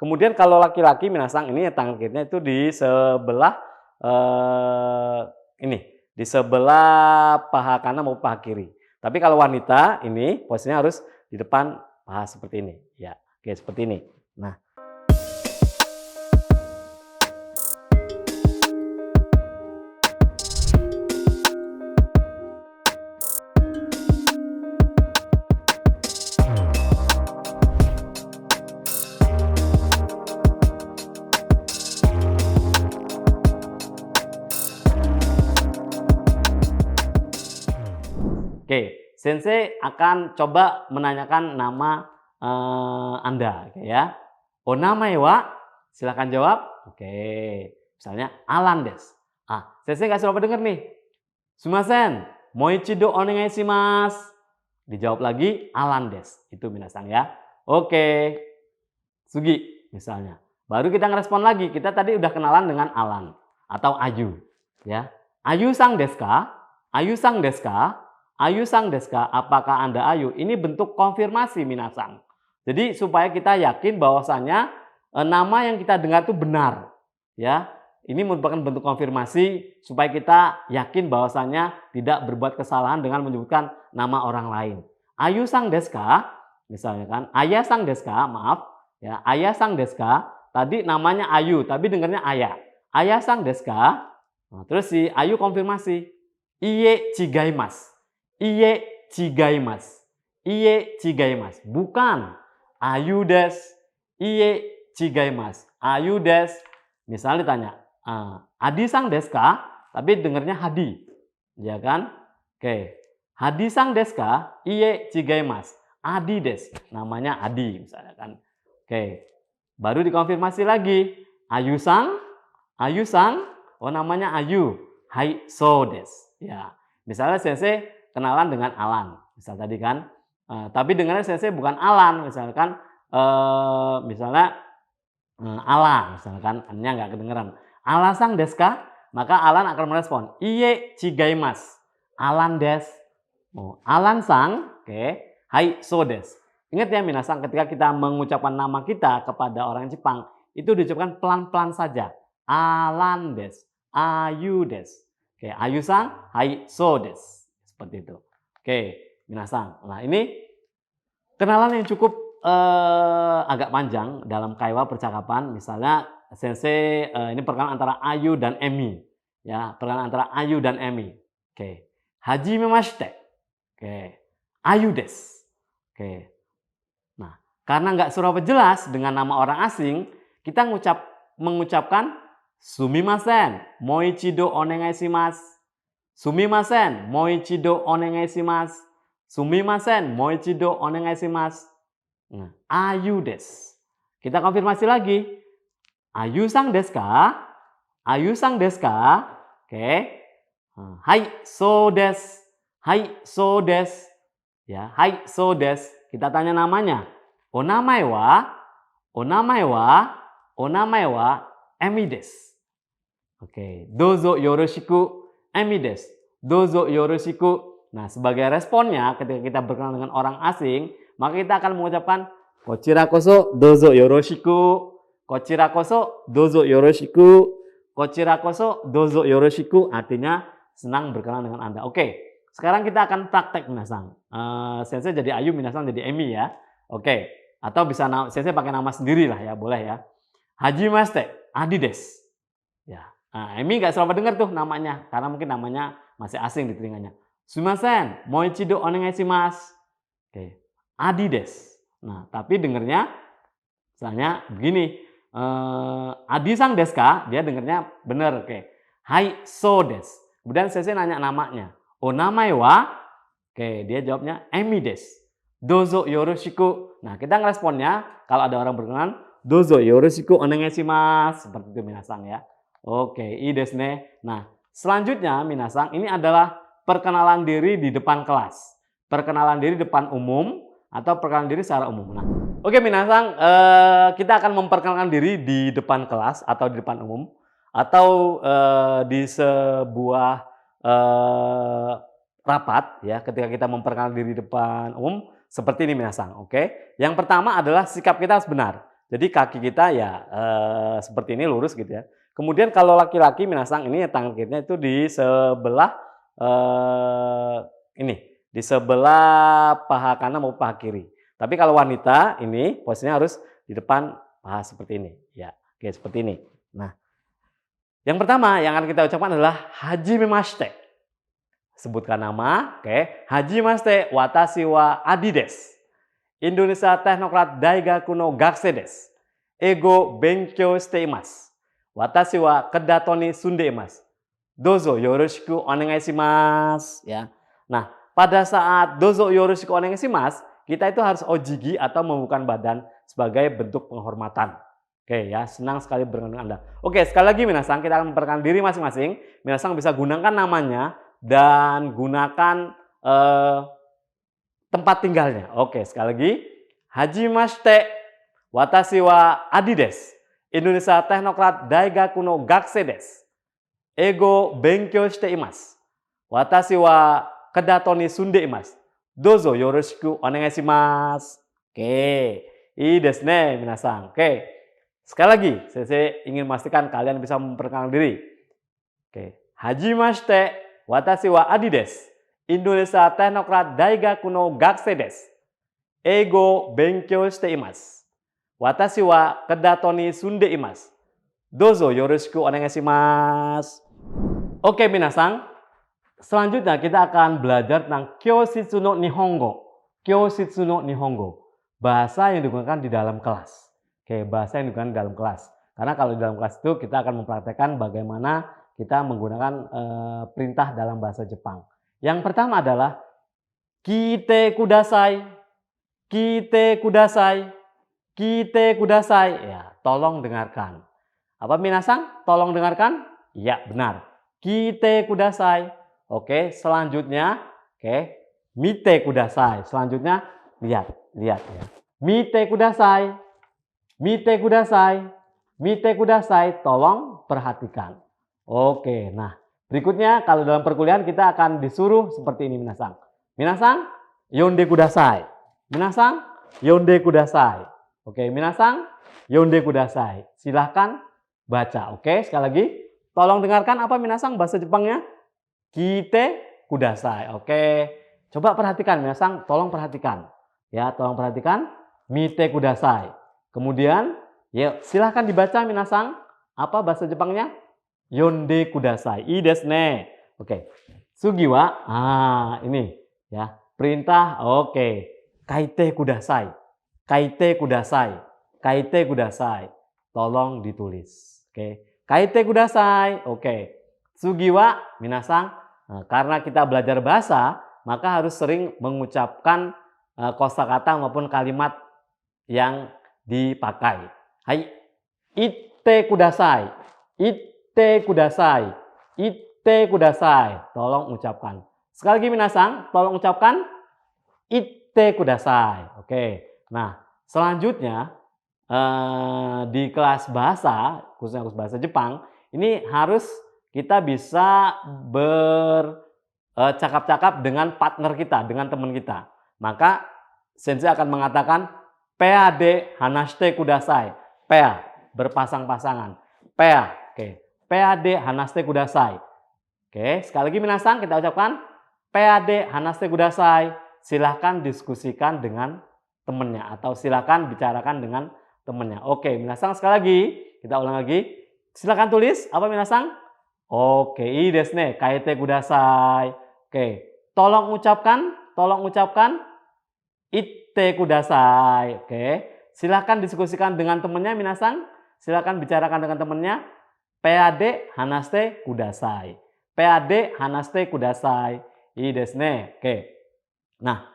Kemudian kalau laki-laki minasang ini tangan kirinya itu di sebelah ini, di sebelah paha kanan maupun paha kiri. Tapi kalau wanita ini posisinya harus di depan paha seperti ini. Ya, oke seperti ini. Nah, oke, Sensei akan coba menanyakan nama Anda, oke ya. Onamae wa? Silakan jawab. Oke, misalnya Alan des. Sensei kasih apa denger nih. Sumimasen, moichido onegai shimasu. Dijawab lagi Alan des. Itu minasang ya. Oke. Sugi misalnya. Baru kita ngerespon lagi. Kita tadi udah kenalan dengan Alan atau Ayu, ya. Ayu sang desu ka? Ayu sang desu ka? Ayu sang desu ka? Apakah Anda Ayu? Ini bentuk konfirmasi minasang. Jadi supaya kita yakin bahwasannya nama yang kita dengar itu benar, ya. Ini merupakan bentuk konfirmasi supaya kita yakin bahwasannya tidak berbuat kesalahan dengan menyebutkan nama orang lain. Ayu sang desu ka? Misalnya kan, Ayah sang desu ka? Maaf, ya. Ayah sang desu ka? Tadi namanya Ayu, tapi dengarnya Ayah. Ayah sang desu ka? Nah, terus si Ayu konfirmasi. Iye chigaimasu. Iye chigaimasu. Iye chigaimasu. Bukan. Ayu des. Iye chigaimasu. Ayu des. Misalnya ditanya, Adi sang desu ka? Tapi dengarnya Hadi. Ya kan? Oke. Hadi sang desu ka? Iye chigaimasu. Adi des. Namanya Adi misalnya kan. Oke. Baru dikonfirmasi lagi. Ayu sang? Ayu sang? Oh namanya Ayu. Hai so des. Ya. Misalnya Sensei kenalan dengan Alan. Misal tadi kan. Tapi dengarnya Sensei bukan Alan. Misalkan misalnya Ala. Misalkan N-nya nggak kedengeran. Ala sang desu ka? Maka Alan akan merespon. Iye chigaimasu. Alan des. Oh, Alan sang. Oke. Hai so des. Ingat ya minasang, ketika kita mengucapkan nama kita kepada orang Jepang, itu diucapkan pelan-pelan saja. Alan des. Ayu des. Oke, Ayu sang, hai so des. Seperti itu. Oke, minasang. Nah, ini kenalan yang cukup agak panjang dalam kaiwa percakapan. Misalnya Sensei ini perkenalan antara Ayu dan Emi. Ya, perkenalan antara Ayu dan Emi. Oke. Hajimemashite. Oke. Ayu des. Oke. Nah, karena nggak seberapa jelas dengan nama orang asing, kita mengucapkan sumimasen, moichido onegai shimasu. Sumimasen, moichido onegai shimasu. Sumimasen, moichido onegai shimasu. Nah, Ayu des. Kita konfirmasi lagi. Ayu sang desu ka? Ayu sang desu ka? Oke. Hai so des. Hai so des. Ya, hai so des. Kita tanya namanya. Onamae wa? Onamae wa? Onamae wa Emi des. Oke, dozo yoroshiku Emi des. Dozo yoroshiku. Nah, sebagai responnya ketika kita berkenalan dengan orang asing, maka kita akan mengucapkan kochira koso dozo yoroshiku. Kochira koso dozo yoroshiku. Kochira koso dozo yoroshiku. Artinya senang berkenalan dengan Anda. Oke. Sekarang kita akan praktek minasang. Sensei jadi Ayu, minasang jadi Emi ya. Oke. Atau bisa Sensei pakai nama sendiri lah ya, boleh ya. Hajimashite, Adi des. Ya. Nah, Emi nggak selalu dengar tuh namanya, karena mungkin namanya masih asing di telinganya. Sumimasen, moichido onegai shimasu. Oke. Adi des. Nah, tapi dengarnya misalnya begini. Adi sang desu ka? Dia dengarnya benar. Oke. Hai so des. Kemudian Sensei nanya namanya. Onamae wa? Oke, dia jawabnya Emi des. Dozo yoroshiku. Nah, kita ngeresponnya kalau ada orang berkenalan, dozo yoroshiku onegai shimasu. Seperti itu minasang ya. Oke, i desu ne. Nah, selanjutnya minasang, ini adalah perkenalan diri di depan kelas. Perkenalan diri depan umum atau perkenalan diri secara umum. Nah, oke minasang, kita akan memperkenalkan diri di depan kelas atau di depan umum atau di sebuah rapat ya, ketika kita memperkenalkan diri di depan umum seperti ini minasang. Oke. Yang pertama adalah sikap kita harus benar. Jadi kaki kita ya seperti ini lurus gitu ya. Kemudian kalau laki-laki minasang ini tangan kirinya itu di sebelah ini, di sebelah paha kanan maupun paha kiri. Tapi kalau wanita ini posisinya harus di depan paha seperti ini. Ya, oke seperti ini. Nah, yang pertama yang akan kita ucapkan adalah hajimemashite. Sebutkan nama, oke. Hajimemashite, watashi wa Adi desu. Indonesia Teknokrat Daigaku no Gakusei desu. Ego benkyou shite imasu. Watashi wa kedato ni sunde imasu. Dozo yoroshiku onegai shimasu. Ya. Nah, pada saat dozo yoroshiku onegai shimasu, kita itu harus ojigi atau membuka badan sebagai bentuk penghormatan. Oke ya, senang sekali bertemu dengan Anda. Oke, sekali lagi minasang, kita akan memperkenalkan diri masing-masing. Minasang bisa gunakan namanya dan gunakan tempat tinggalnya. Oke, sekali lagi. Hajimemashite, watashi wa Adi desu. Indonesia Teknokrat Daigaku no Gakusei desu. Ego benkyou shite imasu. Watashi wa kedato ni sunde imasu. Dozo yoroshiku onegai shimasu. Oke, ii desu ne, minasang. Oke. Sekali lagi, saya ingin memastikan kalian bisa memperkenalkan diri. Oke. Hajimemashite, watashi wa Adi desu. Indonesia Teknokrat Daigaku no Gakusei desu. Ego benkyou shite imasu. Watashi wa kedato ni sunde imasu. Dozo yoroshiku onegai shimasu. Oke, minasang. Selanjutnya kita akan belajar tentang Kyoshitsu no Nihongo. Kyoshitsu no Nihongo. Bahasa yang digunakan di dalam kelas. Oke, bahasa yang digunakan di dalam kelas. Karena kalau di dalam kelas itu kita akan mempraktekkan bagaimana kita menggunakan perintah dalam bahasa Jepang. Yang pertama adalah kite kudasai, kite kudasai, kite kudasai. Ya, tolong dengarkan. Apa minasang? Tolong dengarkan? Ya, benar. Kite kudasai. Oke, selanjutnya, oke, mite kudasai. Selanjutnya, lihat ya. Mite kudasai. Mite kudasai, mite kudasai, tolong perhatikan. Oke, nah berikutnya kalau dalam perkuliahan kita akan disuruh seperti ini minasang. Minasang, yonde kudasai. Minasang, yonde kudasai. Oke, minasang, yonde kudasai. Silahkan baca. Oke, sekali lagi, tolong dengarkan apa minasang bahasa Jepangnya? Kite kudasai. Oke, coba perhatikan minasang, tolong perhatikan. Ya, tolong perhatikan. Mite kudasai. Kemudian, ya silahkan dibaca minasang. Apa bahasa Jepangnya? Yonde kudasai. Ii desu ne. Oke. Sugi wa, ini ya, perintah. Oke. Kaite kudasai. Kaite kudasai. Kaite kudasai. Tolong ditulis. Oke. Kaite kudasai. Oke. Sugi wa, minasang, karena kita belajar bahasa, maka harus sering mengucapkan kosakata maupun kalimat yang dipakai. Hai, itte kudasai, itte kudasai, itte kudasai. Tolong ucapkan. Sekali lagi minasang, tolong ucapkan itte kudasai. Oke. Nah, selanjutnya di kelas bahasa, khususnya kelas bahasa Jepang, ini harus kita bisa bercakap-cakap dengan partner kita, dengan teman kita. Maka sensei akan mengatakan Pea de hanashite kudasai. Pea, berpasang-pasangan. Pea, oke. Pea de hanashite kudasai. Oke, sekali lagi minasang kita ucapkan Pea de hanashite kudasai. Silahkan diskusikan dengan temannya atau silahkan bicarakan dengan temannya. Oke, minasang sekali lagi, kita ulang lagi. Silahkan tulis apa minasang? Oke, ii desu ne, kaite kudasai. Oke, tolong ucapkan itte kudasai. Oke. Silahkan diskusikan dengan temannya minasang. Silahkan bicarakan dengan temannya. Peade hanashite kudasai. Peade hanashite kudasai. Ii desu ne. Oke. Nah,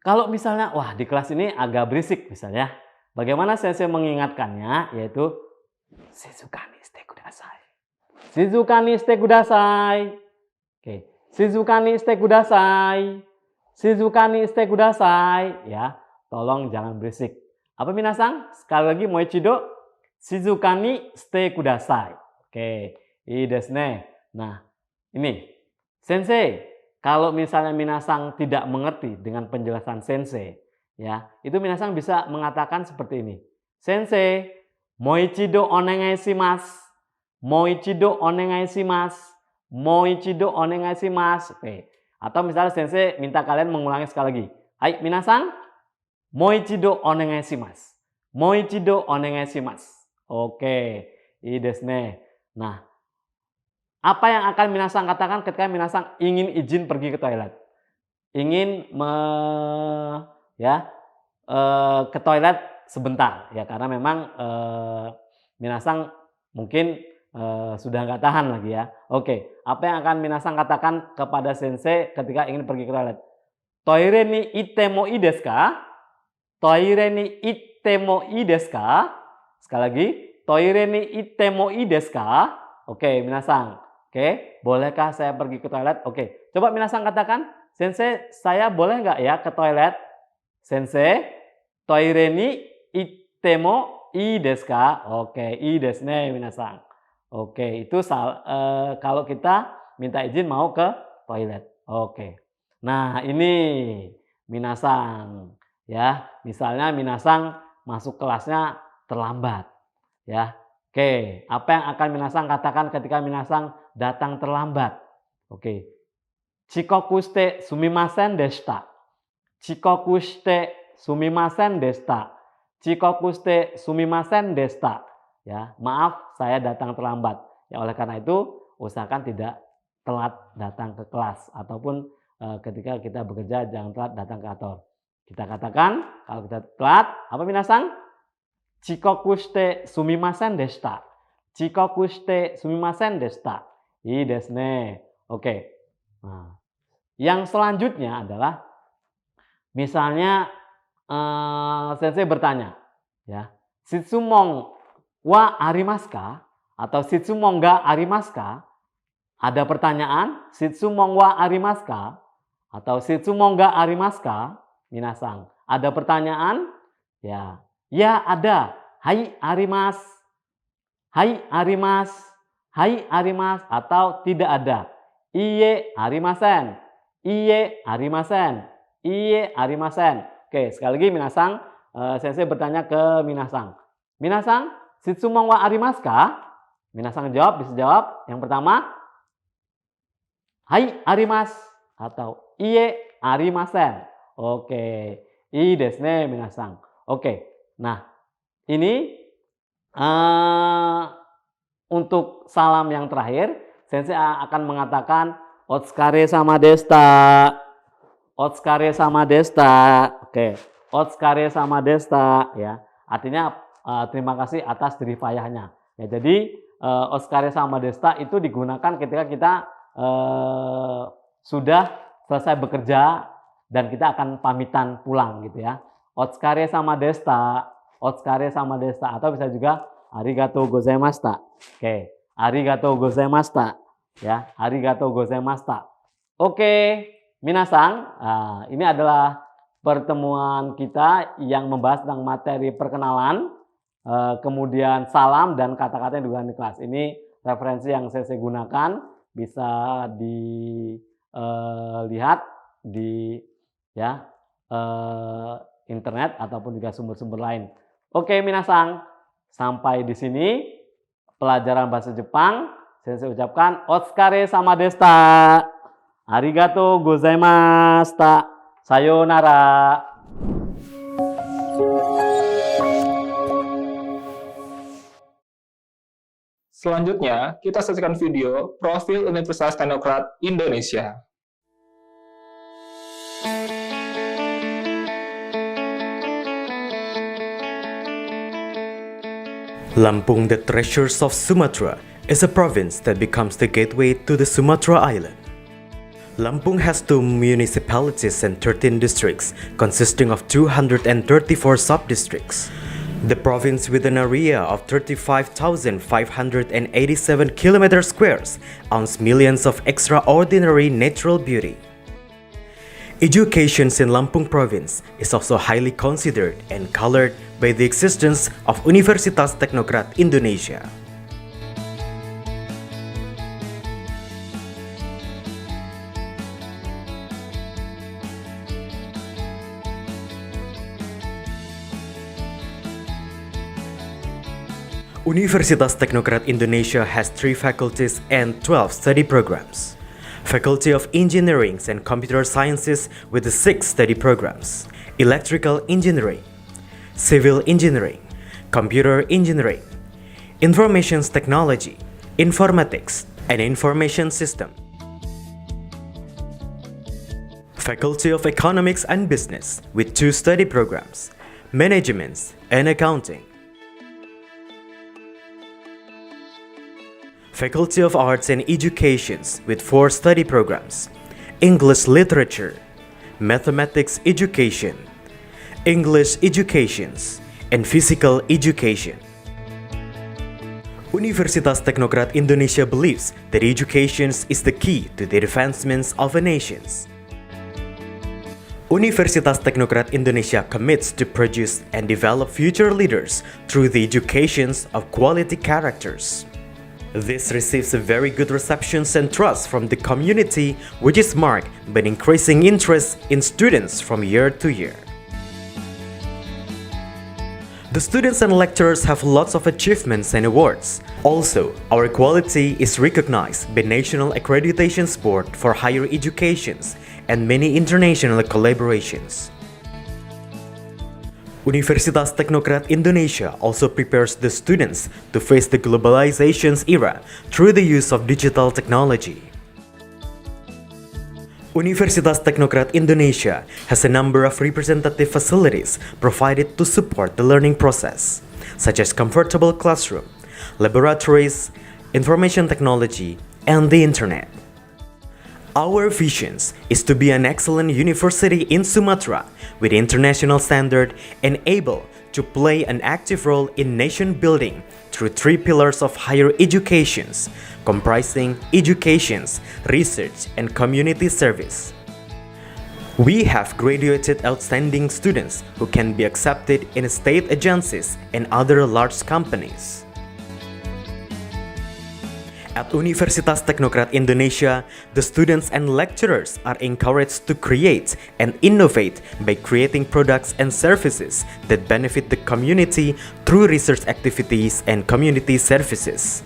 kalau misalnya wah di kelas ini agak berisik misalnya. Bagaimana sensei mengingatkannya? Yaitu shizuka ni shite kudasai. Shizuka ni shite kudasai. Oke. Shizuka ni shite kudasai. Shizuka ni shite kudasai. Ya, tolong jangan berisik. Apa minasang? Sekali lagi moichido. Shizuka ni shite kudasai. Oke, ii desu ne. Nah, ini sensei, kalau misalnya minasang tidak mengerti dengan penjelasan sensei, ya, itu minasang bisa mengatakan seperti ini. Sensei, moichido onegai shimasu. Moichido onegai shimasu. Moichido onegai shimasu. Oke. Atau misalnya sensei minta kalian mengulangi sekali lagi. Hai, minasan, moichido onegai shimasu. Moichido onegai shimasu. Oke, ii desu ne. Nah, apa yang akan minasan katakan ketika minasan ingin izin pergi ke toilet? Ingin ke toilet sebentar ya, karena memang minasan mungkin sudah nggak tahan lagi ya. Oke, apa yang akan minasan katakan kepada sensei ketika ingin pergi ke toilet? Toire ni itte mo ii desu ka? Toire ni itte mo ii desu ka? Sekali lagi, toire ni itte mo ii desu ka? Oke, minasan. Oke, bolehkah saya pergi ke toilet? Oke, coba minasan katakan, sensei, saya boleh nggak ya ke toilet? Sensei, toire ni itte mo ii desu ka? Oke, ii desu ne minasan. Oke, itu kalau kita minta izin mau ke toilet. Oke. Nah, ini minasan ya. Misalnya minasan masuk kelasnya terlambat ya. Oke, apa yang akan minasan katakan ketika minasan datang terlambat? Oke. Chikoku shite sumimasen deshita. Chikoku shite sumimasen deshita. Chikoku shite sumimasen deshita. Ya, maaf saya datang terlambat. Ya, oleh karena itu usahakan tidak telat datang ke kelas, ataupun ketika kita bekerja jangan telat datang ke kantor. Kita katakan kalau kita telat, apa minasan? Chikoku shite sumimasen deshita. Chikoku shite sumimasen deshita. Ii desu ne. Oke. Nah, yang selanjutnya adalah misalnya sensei bertanya, ya, shitsumon wa arimasu ka? Atau shitsumon ga arimasu ka? Ada pertanyaan, shitsumon wa arimasu ka? Atau shitsumon ga arimasu ka? Minasan, ada pertanyaan? Ya, ya ada. Hai arimasu. Hai arimasu. Hai arimasu. Atau tidak ada. Iie arimasen. Iie arimasen. Iie arimasen. Oke, sekali lagi minasan, sensei bertanya ke minasan. Minasan, shitsumon wa arimasu ka? Minasan jawab, bisa jawab. Yang pertama, hai arimasu. Atau iie arimasen. Oke, ii desu ne minasan. Oke, nah ini untuk salam yang terakhir, sensei akan mengatakan otsukare sama deshita. Otsukare sama deshita. Oke, otsukare sama deshita ya. Artinya terima kasih atas jeripayahnya. Ya, jadi otsukare sama deshita itu digunakan ketika kita sudah selesai bekerja dan kita akan pamitan pulang gitu ya. Otsukare sama deshita. Otsukare sama deshita, atau bisa juga arigatou gozaimashita. Oke, arigatou gozaimashita ya, arigatou gozaimashita. Oke, minasan, ini adalah pertemuan kita yang membahas tentang materi perkenalan, kemudian salam dan kata-kata yang digunakan di kelas. Ini referensi yang saya gunakan, bisa dilihat di internet ataupun juga sumber-sumber lain. Oke, minasan, sampai di sini pelajaran bahasa Jepang. Saya ucapkan otsukare sama deshita. Arigatou gozaimashita. Sayonara. Selanjutnya, kita saksikan video profil Universitas Teknokrat Indonesia. Lampung, the Treasures of Sumatra, is a province that becomes the gateway to the Sumatra Island. Lampung has 2 municipalities and 13 districts, consisting of 234 sub-districts. The province, with an area of 35,587 kilometers squares, owns millions of extraordinary natural beauty. Education in Lampung province is also highly considered and colored by the existence of Universitas Teknokrat Indonesia. Universitas Teknokrat Indonesia has 3 faculties and 12 study programs. Faculty of Engineering and Computer Sciences with the 6 study programs: Electrical Engineering, Civil Engineering, Computer Engineering, Information Technology, Informatics, and Information System. Faculty of Economics and Business with 2 study programs: Management and Accounting. Faculty of Arts and Educations with 4 study programs: English Literature, Mathematics Education, English Educations, and Physical Education. Universitas Teknokrat Indonesia believes that education is the key to the advancements of a nation. Universitas Teknokrat Indonesia commits to produce and develop future leaders through the education of quality characters. This receives a very good reception and trust from the community, which is marked by an increasing interest in students from year to year. The students and lecturers have lots of achievements and awards. Also, our quality is recognized by National Accreditation Board for Higher Education and many international collaborations. Universitas Teknokrat Indonesia also prepares the students to face the globalization era through the use of digital technology. Universitas Teknokrat Indonesia has a number of representative facilities provided to support the learning process, such as comfortable classroom, laboratories, information technology, and the internet. Our vision is to be an excellent university in Sumatra with international standard and able to play an active role in nation building through 3 pillars of higher education, comprising education, research, and community service. We have graduated outstanding students who can be accepted in state agencies and other large companies. At Universitas Teknokrat Indonesia, the students and lecturers are encouraged to create and innovate by creating products and services that benefit the community through research activities and community services.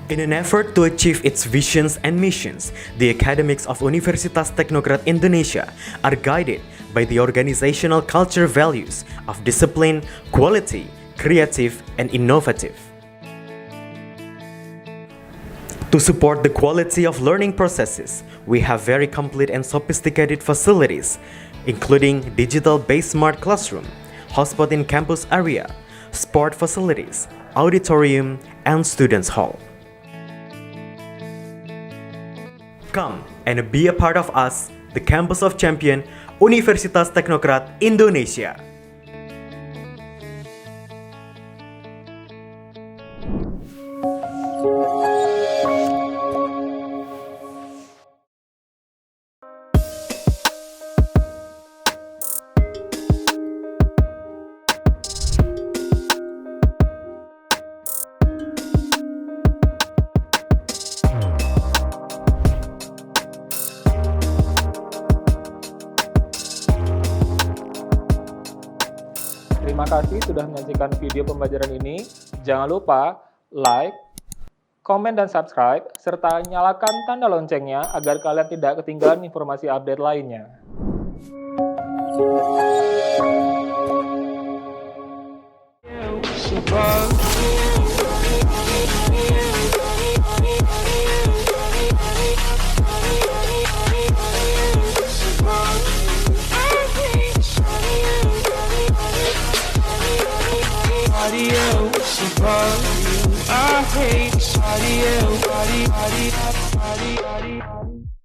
In an effort to achieve its visions and missions, the academics of Universitas Teknokrat Indonesia are guided by the organizational culture values of discipline, quality, creative, and innovative. To support the quality of learning processes, we have very complete and sophisticated facilities, including digital-based smart classroom, hotspot in campus area, sport facilities, auditorium, and students' hall. Come and be a part of us, the Campus of Champion, Universitas Teknokrat Indonesia. Terima kasih sudah menyaksikan video pembelajaran ini. Jangan lupa like, komen, dan subscribe, serta nyalakan tanda loncengnya agar kalian tidak ketinggalan informasi update lainnya. I hate body.